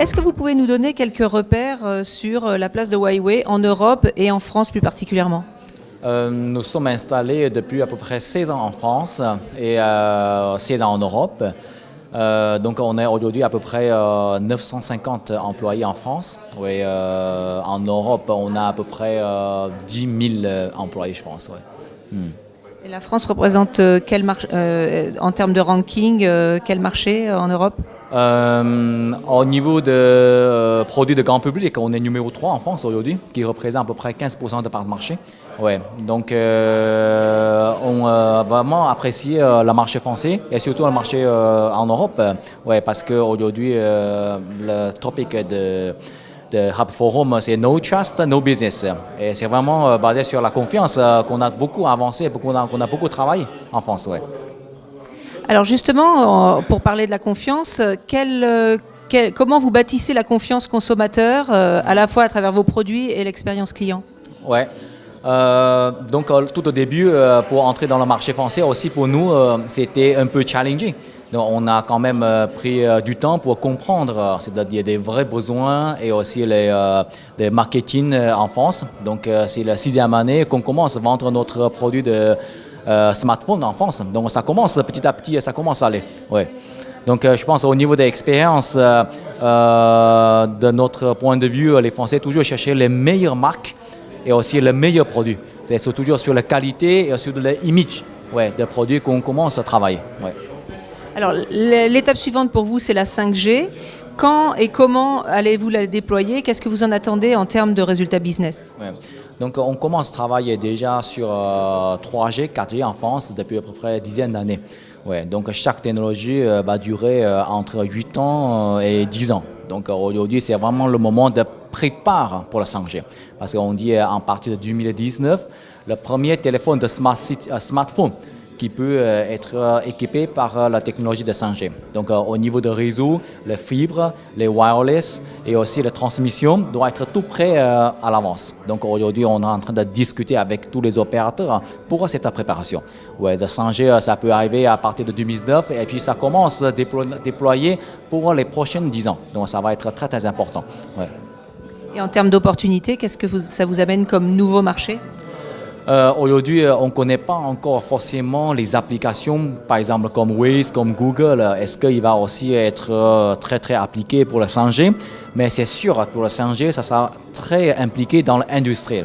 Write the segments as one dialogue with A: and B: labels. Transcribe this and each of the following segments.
A: Est-ce que vous pouvez nous donner quelques repères sur la place de Huawei en Europe et en France plus particulièrement?
B: Nous sommes installés depuis à peu près 16 ans en France et 16 ans en Europe. Donc on est aujourd'hui à peu près 950 employés en France. Oui, en Europe, on a à peu près 10 000 employés, je pense. Ouais.
A: Et la France représente en termes de ranking, quel marché en Europe?
B: Au niveau de produits de grand public, on est numéro 3 en France aujourd'hui, qui représente à peu près 15% de part de marché. Ouais. Donc, on a vraiment apprécié le marché français et surtout le marché en Europe. Ouais, parce qu'aujourd'hui, le topic de Hub Forum, c'est No Trust, No Business. Et c'est vraiment basé sur la confiance qu'on a beaucoup avancé, qu'on a beaucoup travaillé en France. Ouais.
A: Alors justement, pour parler de la confiance, comment vous bâtissez la confiance consommateur, à la fois à travers vos produits et l'expérience client?
B: Ouais. Donc tout au début, pour entrer dans le marché français aussi pour nous, c'était un peu challenging. Donc on a quand même pris du temps pour comprendre, c'est-à-dire des vrais besoins et aussi les marketing en France. Donc c'est la 6e année qu'on commence à vendre notre produit de smartphone en France. Donc ça commence petit à petit, ça commence à aller. Ouais. Donc je pense au niveau de l'expérience, de notre point de vue, les Français toujours chercher les meilleures marques et aussi les meilleurs produits. C'est toujours sur la qualité et sur l'image des produits qu'on commence à travailler. Ouais.
A: Alors l'étape suivante pour vous, c'est la 5G. Quand et comment allez-vous la déployer? Qu'est-ce que vous en attendez en termes de résultats business?
B: Ouais. Donc on commence à travailler déjà sur 3G, 4G en France depuis à peu près une dizaine d'années. Ouais, donc chaque technologie va durer entre 8 ans et 10 ans. Donc aujourd'hui, c'est vraiment le moment de préparer pour la 5G. Parce qu'on dit en partir de 2019, le premier téléphone de smartphone qui peut être équipé par la technologie de 5G. Donc au niveau de réseau, les fibres, les wireless et aussi la transmission doivent être tout prêt à l'avance. Donc aujourd'hui, on est en train de discuter avec tous les opérateurs pour cette préparation. Ouais, de 5G, ça peut arriver à partir de 2019 et puis ça commence à déployer pour les prochaines 10 ans. Donc ça va être très très important. Ouais.
A: Et en termes d'opportunités, qu'est-ce que ça vous amène comme nouveau marché?
B: Aujourd'hui, on ne connaît pas encore forcément les applications, par exemple comme Waze, comme Google. Est-ce qu'il va aussi être très très appliqué pour le 5G? Mais c'est sûr, pour le 5G, ça sera très impliqué dans l'industrie.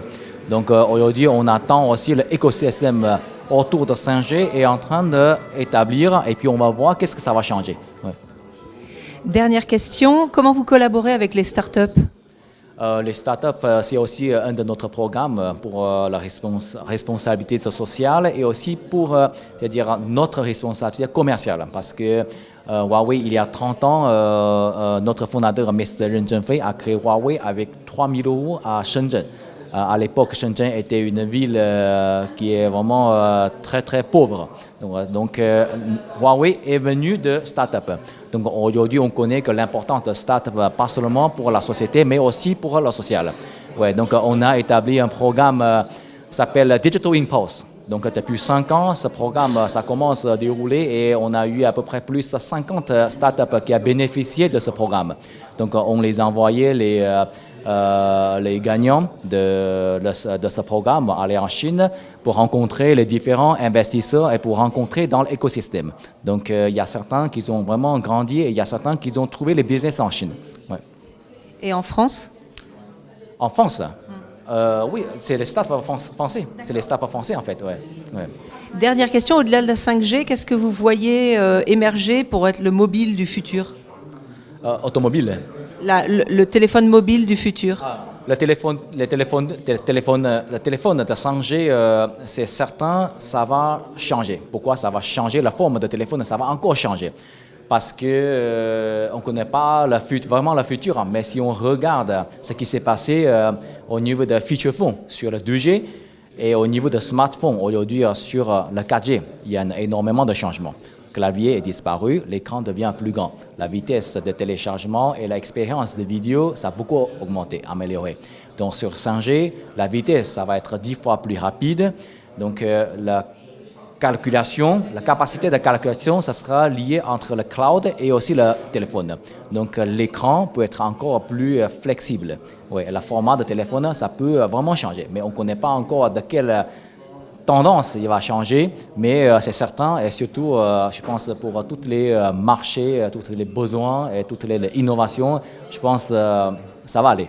B: Donc aujourd'hui, on attend aussi l'écosystème autour de 5G est en train d'établir et puis on va voir qu'est-ce que ça va changer. Ouais.
A: Dernière question, comment vous collaborez avec les startups?
B: Les startups, c'est aussi un de notre programmes pour la responsabilité sociale et aussi pour c'est-à-dire notre responsabilité commerciale. Parce que Huawei, il y a 30 ans, notre fondateur, Mr. Ren Zhengfei, a créé Huawei avec 3 000 € à Shenzhen. À l'époque, Shenzhen était une ville qui est vraiment très très pauvre. Donc Huawei est venu de start-up. Donc aujourd'hui, on connaît que l'importance de start-up, pas seulement pour la société, mais aussi pour le social. Ouais, donc on a établi un programme qui s'appelle Digital Impulse. Donc depuis 5 ans, ce programme, ça commence à dérouler et on a eu à peu près plus de 50 start-up qui ont bénéficié de ce programme. Donc on les a envoyés les gagnants de ce programme aller en Chine pour rencontrer les différents investisseurs et pour rencontrer dans l'écosystème. Donc il y a certains qui ont vraiment grandi et il y a certains qui ont trouvé les business en Chine. Ouais.
A: Et en France?
B: En France oui, c'est les startups français. C'est les startups français en fait. Ouais. Ouais.
A: Dernière question, au-delà de la 5G, qu'est-ce que vous voyez émerger pour être le mobile du futur?
B: Automobile.
A: Le téléphone mobile du futur.
B: Le téléphone de 5G, c'est certain, ça va changer. Pourquoi ça va changer? La forme de téléphone, ça va encore changer. Parce que on ne connaît pas vraiment le futur. Mais si on regarde ce qui s'est passé au niveau de feature phone sur le 2G et au niveau de smartphone aujourd'hui sur le 4G, il y a énormément de changements. Le clavier est disparu, l'écran devient plus grand. La vitesse de téléchargement et l'expérience de vidéo, ça a beaucoup augmenté, amélioré. Donc sur 5G, la vitesse, ça va être 10 fois plus rapide. Donc la calculation, la capacité de calculation, ça sera lié entre le cloud et aussi le téléphone. Donc l'écran peut être encore plus flexible. Oui, le format de téléphone, ça peut vraiment changer, mais on ne connaît pas encore de quelle tendance il va changer, mais c'est certain, et surtout, je pense, pour tous les marchés, tous les besoins et toutes les innovations, je pense ça va aller.